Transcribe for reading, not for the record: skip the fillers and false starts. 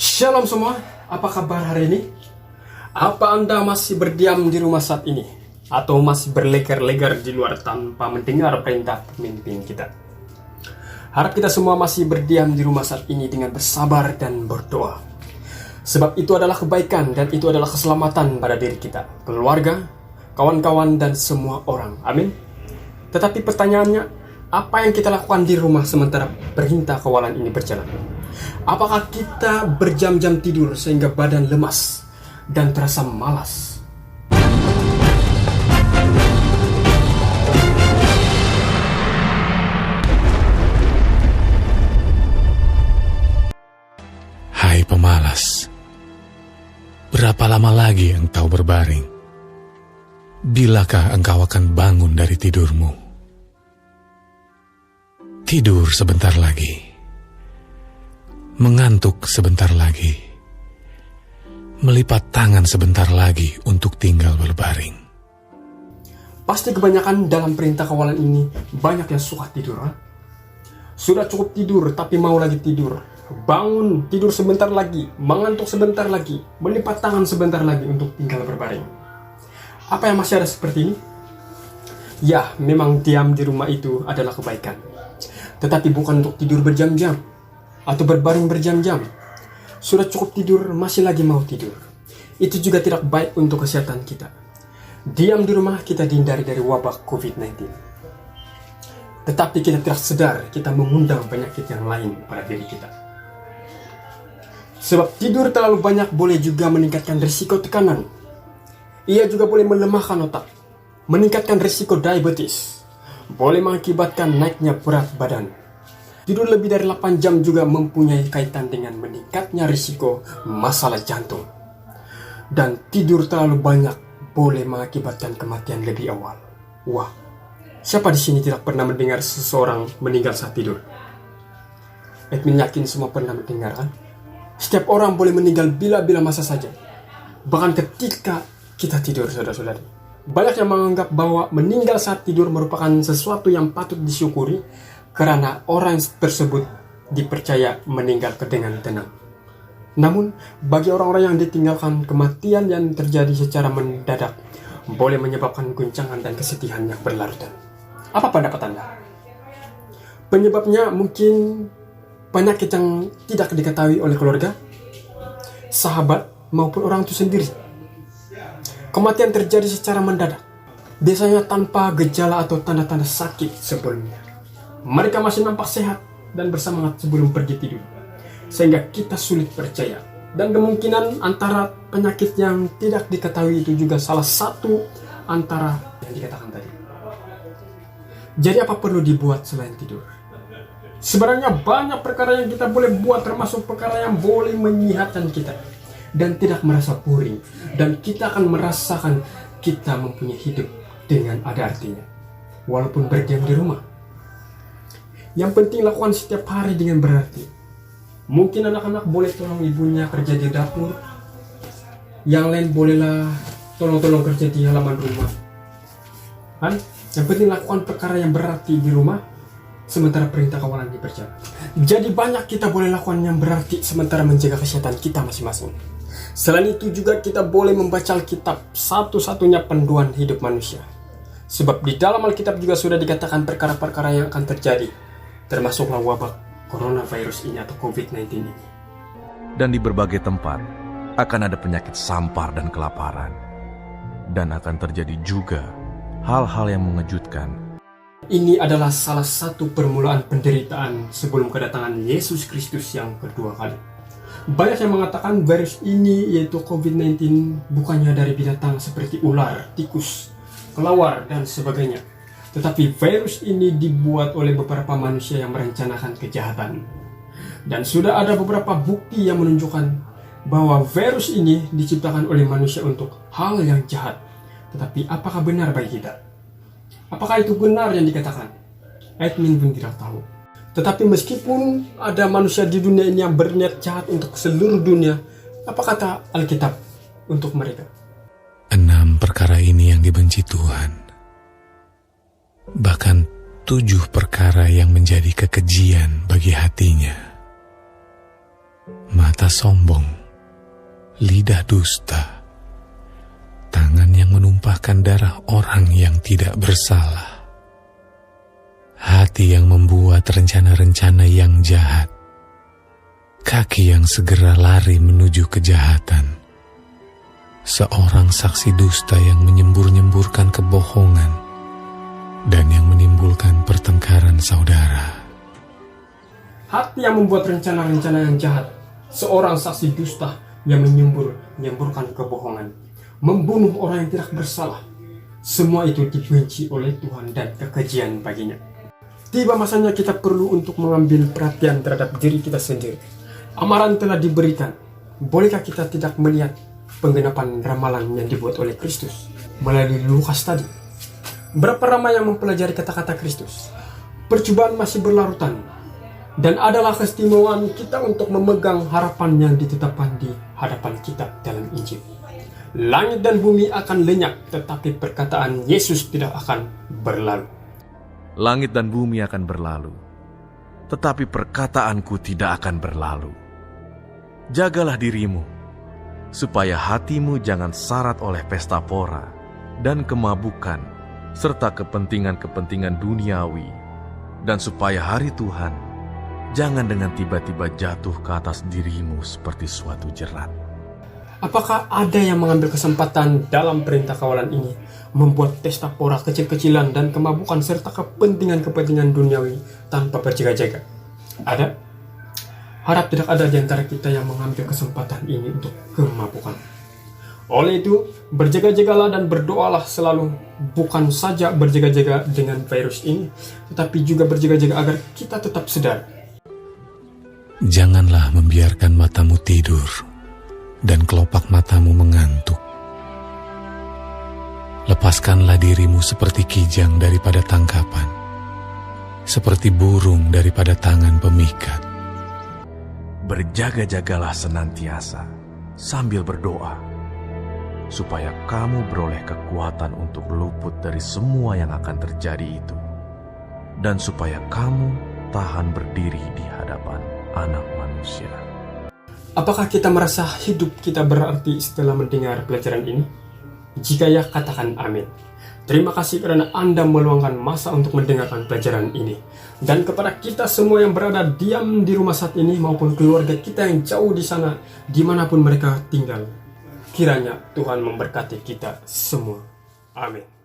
Shalom semua, apa kabar hari ini? Apa Anda masih berdiam di rumah saat ini? Atau masih berlegar-legar di luar tanpa mendengar perintah pemimpin kita? Harap kita semua masih berdiam di rumah saat ini dengan bersabar dan berdoa. Sebab itu adalah kebaikan dan itu adalah keselamatan pada diri kita, keluarga, kawan-kawan, dan semua orang. Amin. Tetapi pertanyaannya, apa yang kita lakukan di rumah sementara perintah kawalan ini berjalan? Apakah kita berjam-jam tidur sehingga badan lemas dan terasa malas? Hai pemalas, berapa lama lagi engkau berbaring? Bilakah engkau akan bangun dari tidurmu? Tidur sebentar lagi, mengantuk sebentar lagi, melipat tangan sebentar lagi untuk tinggal berbaring. Pasti kebanyakan dalam perintah kawalan ini banyak yang suka tidur. Sudah cukup tidur tapi mau lagi tidur. Bangun, tidur sebentar lagi, mengantuk sebentar lagi, melipat tangan sebentar lagi untuk tinggal berbaring. Apa yang masih ada seperti ini? Ya, memang diam di rumah itu adalah kebaikan. Tetapi bukan untuk tidur berjam-jam atau berbaring berjam-jam. Sudah cukup tidur, masih lagi mau tidur. Itu juga tidak baik untuk kesehatan kita. Diam di rumah kita dihindari dari wabah COVID-19. Tetapi kita tidak sadar kita mengundang penyakit yang lain pada diri kita. Sebab tidur terlalu banyak boleh juga meningkatkan risiko tekanan. Ia juga boleh melemahkan otak, meningkatkan risiko diabetes, boleh mengakibatkan naiknya berat badan. Tidur lebih dari 8 jam juga mempunyai kaitan dengan meningkatnya risiko masalah jantung. Dan tidur terlalu banyak boleh mengakibatkan kematian lebih awal. Wah, siapa di sini tidak pernah mendengar seseorang meninggal saat tidur? Edmin yakin semua pernah mendengar kan? Setiap orang boleh meninggal bila-bila masa saja. Bahkan ketika kita tidur, saudara-saudari. Banyak yang menganggap bahwa meninggal saat tidur merupakan sesuatu yang patut disyukuri karena orang tersebut dipercaya meninggal dengan tenang. Namun, bagi orang-orang yang ditinggalkan, kematian yang terjadi secara mendadak boleh menyebabkan guncangan dan kesedihan yang berlarutan. Apa pendapat Anda? Penyebabnya mungkin penyakit yang tidak diketahui oleh keluarga, sahabat, maupun orang itu sendiri. Kematian terjadi secara mendadak, biasanya tanpa gejala atau tanda-tanda sakit sebelumnya. Mereka masih nampak sehat dan bersemangat sebelum pergi tidur, sehingga kita sulit percaya. Dan kemungkinan antara penyakit yang tidak diketahui itu juga salah satu antara yang dikatakan tadi. Jadi apa perlu dibuat selain tidur? Sebenarnya banyak perkara yang kita boleh buat, termasuk perkara yang boleh menyehatkan kita dan tidak merasa boring, dan kita akan merasakan kita mempunyai hidup dengan ada artinya walaupun berdiam di rumah. Yang penting lakukan setiap hari dengan berarti. Mungkin anak-anak boleh tolong ibunya kerja di dapur, yang lain bolehlah tolong kerja di halaman rumah kan? Yang penting lakukan perkara yang berarti di rumah sementara perintah kawalan berjalan. Jadi banyak kita boleh lakukan yang berarti sementara menjaga kesehatan kita masing-masing. Selain itu juga kita boleh membaca Alkitab, satu-satunya panduan hidup manusia. Sebab di dalam Alkitab juga sudah dikatakan perkara-perkara yang akan terjadi, termasuklah wabah coronavirus ini atau COVID-19 ini. Dan di berbagai tempat akan ada penyakit sampar dan kelaparan. Dan akan terjadi juga hal-hal yang mengejutkan. Ini adalah salah satu permulaan penderitaan sebelum kedatangan Yesus Kristus yang kedua kali. Banyak yang mengatakan virus ini yaitu COVID-19 bukannya dari binatang seperti ular, tikus, kelawar, dan sebagainya. Tetapi virus ini dibuat oleh beberapa manusia yang merencanakan kejahatan. Dan sudah ada beberapa bukti yang menunjukkan bahwa virus ini diciptakan oleh manusia untuk hal yang jahat. Tetapi apakah benar bagi kita? Apakah itu benar yang dikatakan? Admin pun tidak tahu. Tetapi meskipun ada manusia di dunia ini yang berniat jahat untuk seluruh dunia, apa kata Alkitab untuk mereka? 6 perkara ini yang dibenci Tuhan. Bahkan 7 perkara yang menjadi kekejian bagi hatinya. Mata mata sombong, lidah dusta, tangan yang menumpahkan darah orang yang tidak bersalah, hati yang membuat rencana-rencana yang jahat, kaki yang segera lari menuju kejahatan, seorang saksi dusta yang menyembur-nyemburkan kebohongan dan yang menimbulkan pertengkaran saudara. Hati yang membuat rencana-rencana yang jahat, seorang saksi dusta yang menyemburkan kebohongan, membunuh orang yang tidak bersalah. Semua itu dibenci oleh Tuhan dan kekejian baginya. Tiba masanya kita perlu untuk mengambil perhatian terhadap diri kita sendiri. Amaran telah diberikan. Bolehkah kita tidak melihat penggenapan ramalan yang dibuat oleh Kristus melalui Lukas tadi? Berapa ramai yang mempelajari kata-kata Kristus? Percobaan masih berlarutan. Dan adalah keistimewaan kita untuk memegang harapan yang ditetapkan di hadapan kita dalam Injil. Langit dan bumi akan lenyap, tetapi perkataan Yesus tidak akan berlalu. Langit dan bumi akan berlalu, tetapi perkataanku tidak akan berlalu. Jagalah dirimu, supaya hatimu jangan syarat oleh pesta pora dan kemabukan, serta kepentingan-kepentingan duniawi, dan supaya hari Tuhan jangan dengan tiba-tiba jatuh ke atas dirimu seperti suatu jerat. Apakah ada yang mengambil kesempatan dalam perintah kawalan ini membuat pesta pora kecil-kecilan dan kemabukan serta kepentingan-kepentingan duniawi tanpa berjaga-jaga? Ada? Harap tidak ada di antara kita yang mengambil kesempatan ini untuk kemabukan. Oleh itu, berjaga-jagalah dan berdoalah selalu, bukan saja berjaga-jaga dengan virus ini, tetapi juga berjaga-jaga agar kita tetap sedar. Janganlah membiarkan matamu tidur dan kelopak matamu mengantuk. Lepaskanlah dirimu seperti kijang daripada tangkapan, seperti burung daripada tangan pemikat. Berjaga-jagalah senantiasa sambil berdoa, supaya kamu beroleh kekuatan untuk luput dari semua yang akan terjadi itu, dan supaya kamu tahan berdiri di hadapan Anak Manusia. Apakah kita merasa hidup kita berarti setelah mendengar pelajaran ini? Jika ya, katakan amin. Terima kasih karena Anda meluangkan masa untuk mendengarkan pelajaran ini. Dan kepada kita semua yang berada diam di rumah saat ini maupun keluarga kita yang jauh di sana, dimanapun mereka tinggal, kiranya Tuhan memberkati kita semua. Amin.